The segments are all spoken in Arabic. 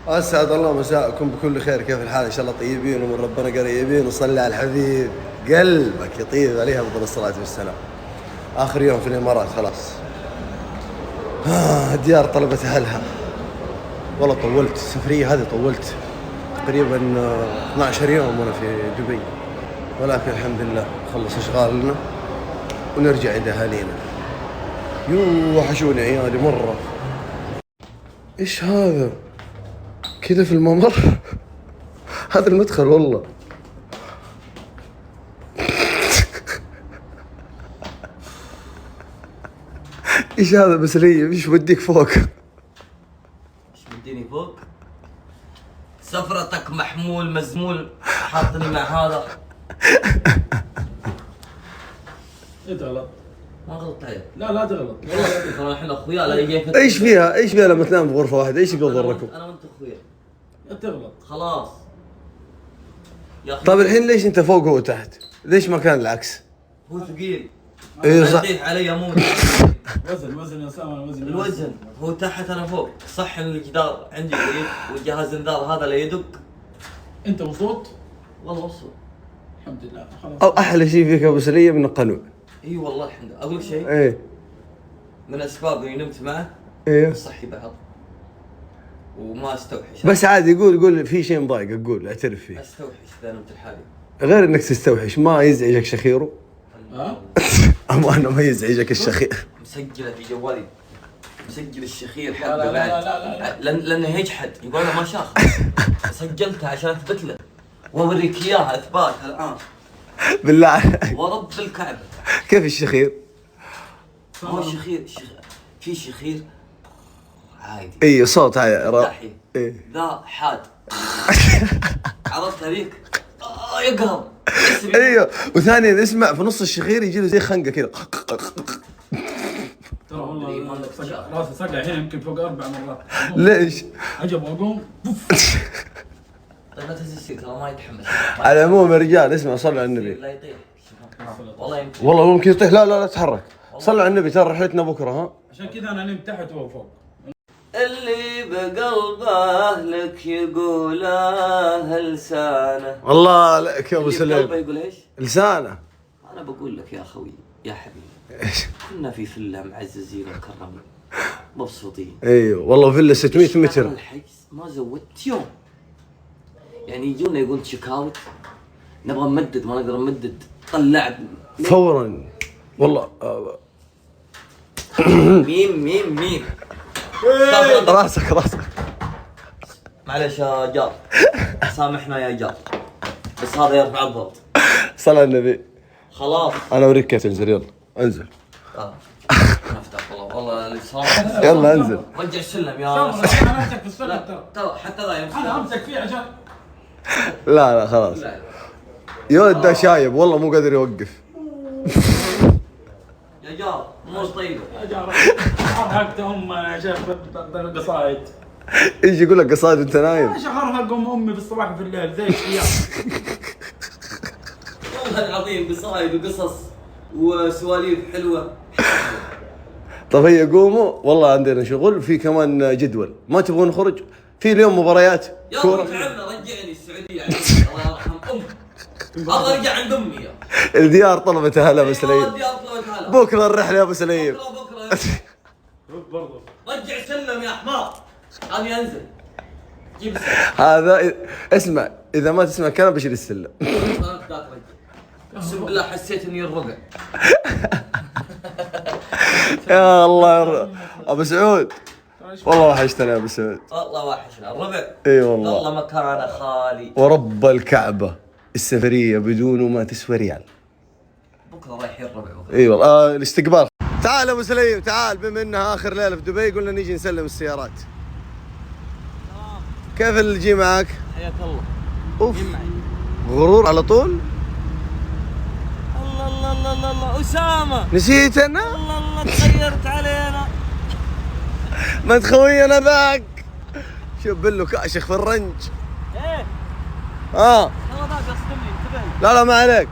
اسعد الله مساءكم بكل خير، كيف الحال؟ ان شاء الله طيبين ومن ربنا قريبين، وصلي على الحبيب قلبك يطيب عليها افضل الصلاه والسلام. اخر يوم في الامارات خلاص. ديار طلبت اهلها. والله طولت السفريه هذه، طولت تقريبا 12 يوم وانا في دبي، ولكن الحمد لله نخلص اشغالنا ونرجع عند اهالينا. وحشوني عيالي مره. ايش هذا كذا في الممر؟ هذا المدخل والله. ايش هذا بسلية؟ ايش بديك فوق؟ ايش بديني فوق؟ سفرتك محمول مزمول حاطني مع هذا. انت غلط. ما غلطت عليك. لا تغلط. والله احنا اخويا لا يجيك. ايش فيها لما تنام في غرفة واحدة؟ ايش يقول ضركم؟ انا وانت اخويا. انت غلط. خلاص يا اخي. طيب الحين ليش انت فوق وهو تحت؟ ليش ما كان العكس؟ هو ثقيل. ايه صح. علي اموت. وزن يا اسامه، الوزن هو تحت انا فوق. صح ان الجدار عندي بعيد والجهاز انذار هذا لا يدق. انت مبسوط؟ والله مبسوط الحمد لله. خلاص. او احلى شيء فيك ابو سلية من القنوع. اي والله الحمد لله. اقول لك شيء. ايه. من اسباب اني نمت معه. ايه. صحي بعض. وما استوحش. بس عادي، قول في شيء مضايقك، قول اعترف فيه. استوحش اذا نمت لحالي. غير انك تستوحش، ما يزعجك شخيره؟ ها؟ امانه ما يزعجك الشخير؟ مسجله في جوالي. مسجل الشخير حقه لا بعد. لانه يجحد يقول انا ما شاخ. سجلتها عشان اثبت له واوريك اياها اثبات الان. بالله عليك. ورب الكعبه. كيف الشخير؟ هو الشخير في شخير عادي. اي صوت دحي. ايه. ذا حاد. عرفت هذيك؟ يقهر. ايوه، وثانيا اسمع في نص الشخير يجي له زي خنقه كذا. ترى والله راسي صقع هنا يمكن فوق 4 مرات. ليش؟ عجب واقوم. طيب لا تهز السير ترى ما يتحمس. على العموم يا رجال اسمع، صلوا على النبي. لا يطيح. والله يمكن. والله ممكن يطيح. لا تتحرك. صلوا على النبي، ترى رحلتنا بكره. ها عشان كذا انا نمت تحت وهو فوق. اللي بقلبه لك يقوله لسانه. الله لك يا ابو اللي بقلبه سليم. يقول ايش؟ لسانه. انا بقول لك يا اخوي يا حبيبي، كنا في فيلا معززين ومكرمين مبسوطين. ايوه والله فيلا 600 متر. الحجز ما زودت يوم. يعني يجونا يقول تشيك اوت، نبغى نمدد ما نقدر نمدد، طلع فورا والله. ميم راسك. معلش يا جار، سامحنا يا جار، بس هذا يرفع الضغط. صل على النبي. خلاص انا اوريك كيف تنزل. يلا انزل. نفتح والله اللي صار. يلا انزل. رجع السلم يا انا امسك في السلم ترى حتى ذا يمسك. انا امسك فيه عشان لا خلاص. يا ولد ده شايب والله، مو قادر يوقف. يا جار مو طيبه يا جار. حقت انا شايف قصايد. ايش يقول لك قصايد وانت نايم؟ ايش حق امي بالصباح وفي الليل زي الشياب. والله العظيم قصايد وقصص وسواليف حلوه. طب هي قوموا والله عندنا شغل، في كمان جدول. ما تبغون نخرج؟ في اليوم مباريات كورة. يا تعبنا رجعني السعوديه يعني. الله يرحم امك. ابغى ارجع عند امي يا. الديار طلبت هلا ابو سليم. الديار طلبت هلا. بكره الرحله يا ابو سليم. بكره برضه رجع سلم يا حمار. ابي انزل. جيب السلم. هذا اسمع، اذا ما تسمع كلام بشيل السلم. اقسم بالله حسيت اني الرقع. يا الله ابو سعود، والله وحشتنا يا ابو سعود. والله وحشنا الربع. اي والله. والله مكانه خالي. ورب الكعبه السفريه بدونه ما تسوى ريال. بكره رايحين الربع. اي والله. الاستقبال. تعال ابو سليم تعال، بما انها اخر ليله في دبي قلنا نيجي نسلم السيارات. كيف الجي معك؟ حياك الله. اوف. غرور على طول. الله اسامه. نسيت انا؟ الله تغيرت علينا. ما تخوينا ذاك. شوف بلو كاشخ في الرنج. ايه. ذاك يصدمني انتبه. لا ما عليك.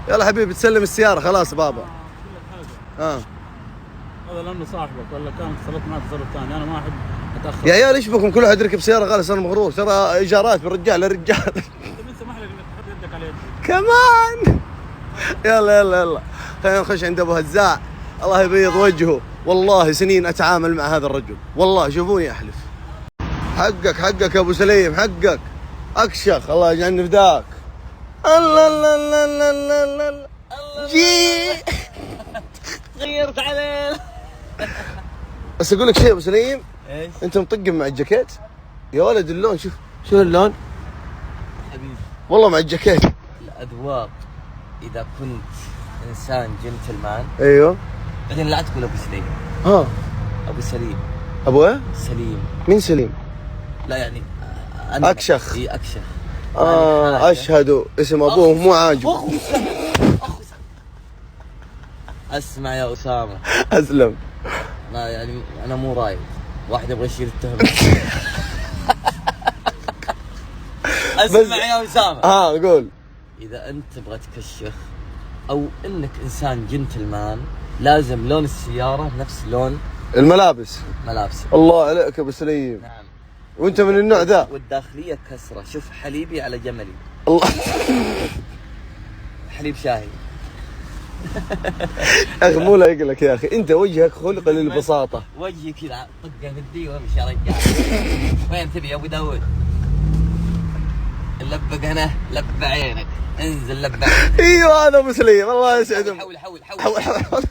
يلا حبيبي تسلم السيارة خلاص بابا. هذا لانه صاحبك ولا كان اتصلت معك تصرف ثاني. انا ما احب تاخر يا عيال ايش بكم؟ كل واحد يركب سياره غالي صار مغرور، ترى ايجارات من رجال لرجال. انت مين سمح لك انك تحط يدك على يدي؟ كمان يلا يلا يلا خلينا نخش عند ابو هزاع، الله يبيض وجهه، والله سنين اتعامل مع هذا الرجل، والله شوفوني احلف. حقك حقك يا ابو سليم، حقك اكشخ، الله يجعلني فداك. الله الله الله الله الله الله جي غيرت عليه. بس اقول لك شيء يا ابو سليم، ايش؟ انت مطقم مع الجاكيت يا ولد، اللون شوف شوف اللون حبيبي والله مع الجاكيت. الاذواق اذا كنت انسان جنتلمان، ايوه بعدين لا تقول ابو سليم، ها ابو سليم. ابو ايه؟ سليم. مين سليم؟ لا يعني أكشخ. اي اكشخ. اشهد اسم ابوه مو عاجب. اسمع يا اسامه، اسلم. انا مو رايد واحد يبغى يشيل التهمه. اسمع يا اسامه، قول. اذا انت تبغى تكشخ او انك انسان جنتلمان، لازم لون السياره نفس لون الملابس. ملابسك. الله عليك يا ابو سليم. نعم. وانت من النوع ذا. والداخليه كسره، شوف حليبي على جملي. الله حليب شاهي. يا اخي مو لايق لك يا اخي، انت وجهك خلق للبساطه. وجهي كذا طقه في الدي وامشي يا رجال. وين تبي يا ابو داود؟ اللبق هنا، لب عينك، انزل لب عينك. ايوه هذا ابو سليم، الله يسعدهم. حول حول حول, حول.